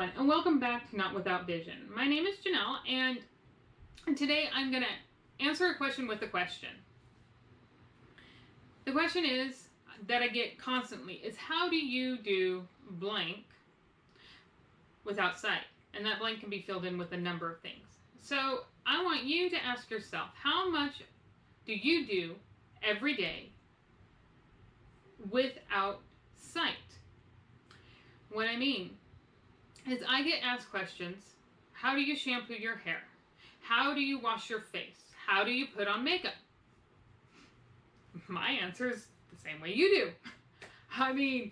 everyone, and welcome back to Not Without Vision. My name is Janelle, and today I'm going to answer a question with a question. The question is that I get constantly is how do you do blank without sight? And that blank can be filled in with a number of things. So I want you to ask yourself, how much do you do every day without sight? What I mean is I get asked questions, how do you shampoo your hair? How do you wash your face? How do you put on makeup? My answer is the same way you do. I mean,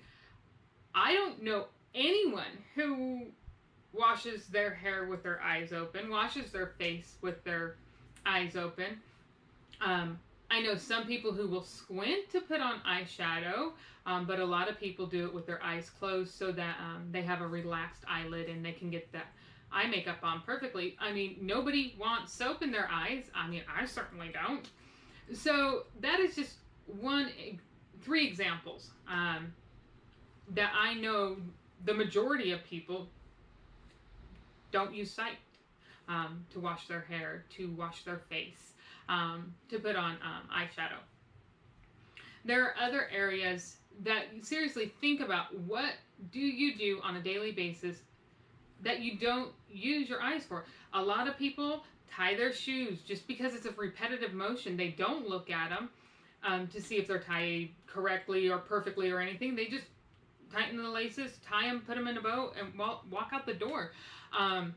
I don't know anyone who washes their hair with their eyes open, washes their face with their eyes open. I know some people who will squint to put on eyeshadow, but a lot of people do it with their eyes closed so that they have a relaxed eyelid and they can get that eye makeup on perfectly. I mean, nobody wants soap in their eyes. I mean, I certainly don't. So that is just three examples that I know the majority of people don't use sight to wash their hair, to wash their face, to put on eyeshadow. There are other areas that seriously think about, what do you do on a daily basis that you don't use your eyes for? A lot of people tie their shoes just because it's a repetitive motion. They don't look at them to see if they're tied correctly or perfectly or anything. They just tighten the laces, tie them, put them in a bow, and walk out the door. I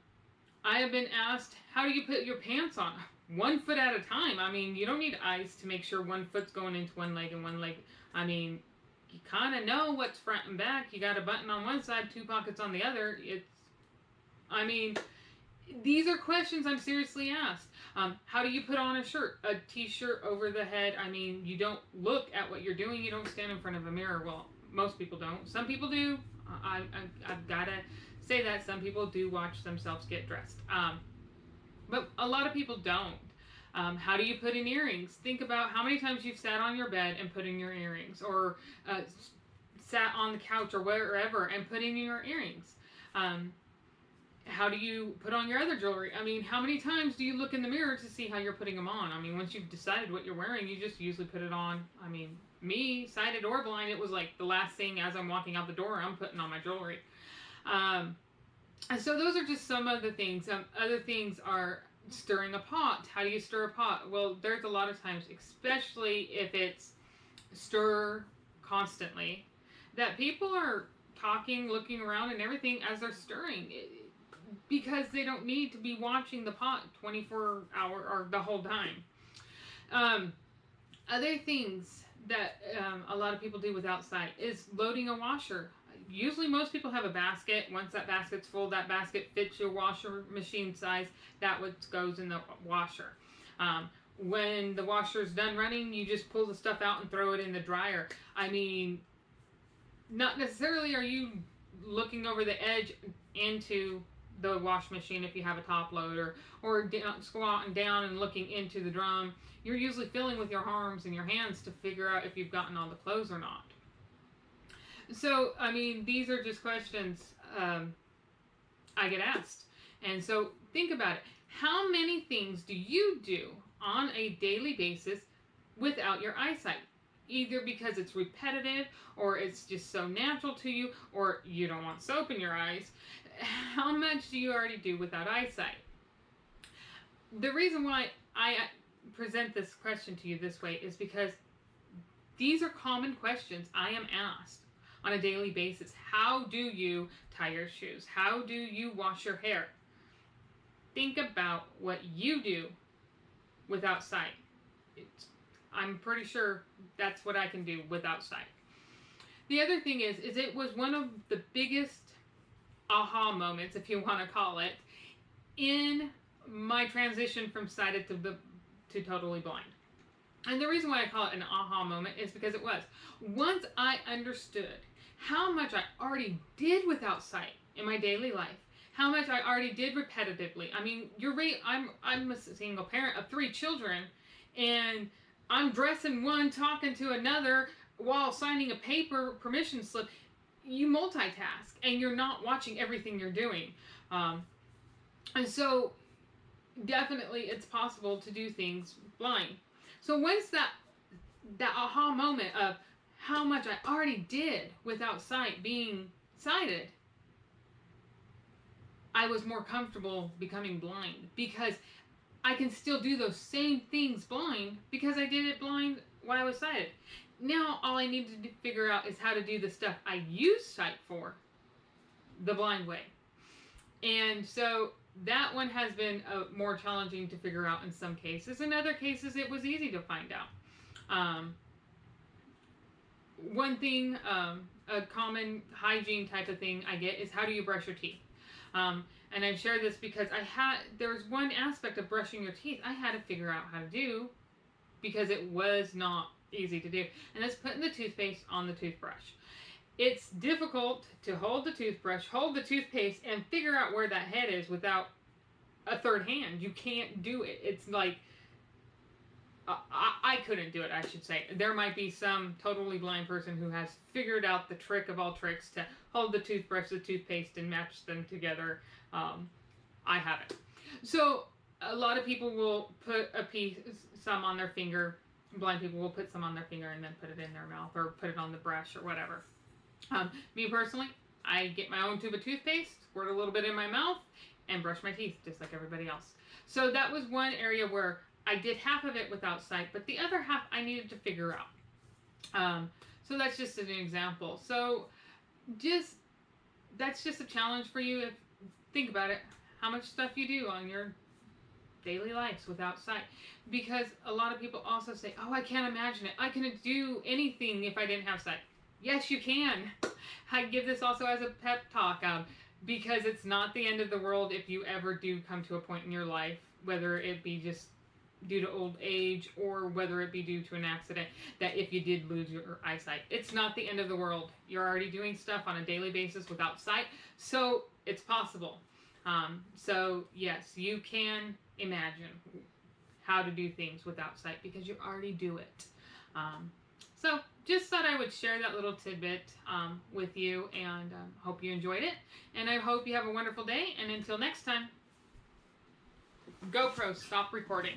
have been asked, how do you put your pants on? 1 foot at a time. I mean, you don't need eyes to make sure 1 foot's going into one leg and one leg. I mean, you kind of know what's front and back. You got a button on one side, 2 pockets on the other. These are questions I'm seriously asked. How do you put on a shirt, a t-shirt over the head? I mean, you don't look at what you're doing. You don't stand in front of a mirror. Well, most people don't. Some people do. I've got to say that some people do watch themselves get dressed. But a lot of people don't. How do you put in earrings? Think about how many times you've sat on your bed and put in your earrings, or sat on the couch or wherever and put in your earrings. How do you put on your other jewelry? I mean, how many times do you look in the mirror to see how you're putting them on? I mean, once you've decided what you're wearing, you just usually put it on. I mean, me, sighted or blind, it was like the last thing as I'm walking out the door, I'm putting on my jewelry. So those are just some of the things. Other things are stirring a pot. How do you stir a pot? Well, there's a lot of times, especially if it's stir constantly, that people are talking, looking around and everything as they're stirring, because they don't need to be watching the pot 24 hours or the whole time. Other things that a lot of people do without sight is loading a washer. Usually most people have a basket. Once that basket's full, that basket fits your washer machine size. That what goes in the washer. When the washer's done running, you just pull the stuff out and throw it in the dryer. I mean, not necessarily are you looking over the edge into the wash machine if you have a top load, or down, squatting down and looking into the drum. You're usually feeling with your arms and your hands to figure out if you've gotten all the clothes or not. So, I mean, these are just questions I get asked. And so think about it. How many things do you do on a daily basis without your eyesight? Either because it's repetitive, or it's just so natural to you, or you don't want soap in your eyes. How much do you already do without eyesight? The reason why I present this question to you this way is because these are common questions I am asked on a daily basis. How do you tie your shoes? How do you wash your hair? Think about what you do without sight. I'm pretty sure that's what I can do without sight. The other thing is it was one of the biggest aha moments, if you want to call it, in my transition from sighted to totally blind. And the reason why I call it an aha moment is because it was. Once I understood how much I already did without sight in my daily life, how much I already did repetitively. I mean, you're right. I'm a single parent of 3 children, and I'm dressing one, talking to another while signing a paper permission slip. you multitask and you're not watching everything you're doing. And so definitely it's possible to do things blind. So once that aha moment of how much I already did without sight being sighted, I was more comfortable becoming blind because I can still do those same things blind because I did it blind when I was sighted. Now all I need to figure out is how to do the stuff I use sight for the blind way. And so that one has been more challenging to figure out in some cases. In other cases, it was easy to find out. One thing, a common hygiene type of thing I get is how do you brush your teeth? And I've shared this because there was one aspect of brushing your teeth I had to figure out how to do because it was not easy to do. And that's putting the toothpaste on the toothbrush. It's difficult to hold the toothbrush, hold the toothpaste, and figure out where that head is without a third hand. You can't do it. It's like, I couldn't do it, I should say. There might be some totally blind person who has figured out the trick of all tricks to hold the toothbrush, the toothpaste, and match them together. I haven't. So a lot of people will put some on their finger. Blind people will put some on their finger and then put it in their mouth or put it on the brush or whatever. Me personally, I get my own tube of toothpaste, squirt a little bit in my mouth, and brush my teeth just like everybody else. So that was one area where I did half of it without sight, but the other half I needed to figure out. So that's just an example. So that's just a challenge for you. Think about it, how much stuff you do on your daily lives without sight. Because a lot of people also say, oh, I can't imagine it. I couldn't do anything if I didn't have sight. Yes, you can. I give this also as a pep talk because it's not the end of the world if you ever do come to a point in your life, whether it be just due to old age or whether it be due to an accident, that if you did lose your eyesight, it's not the end of the world. You're already doing stuff on a daily basis without sight, so it's possible. So yes, you can imagine how to do things without sight because you already do it. So just thought I would share that little tidbit with you, and hope you enjoyed it. And I hope you have a wonderful day. And until next time, GoPro, stop recording.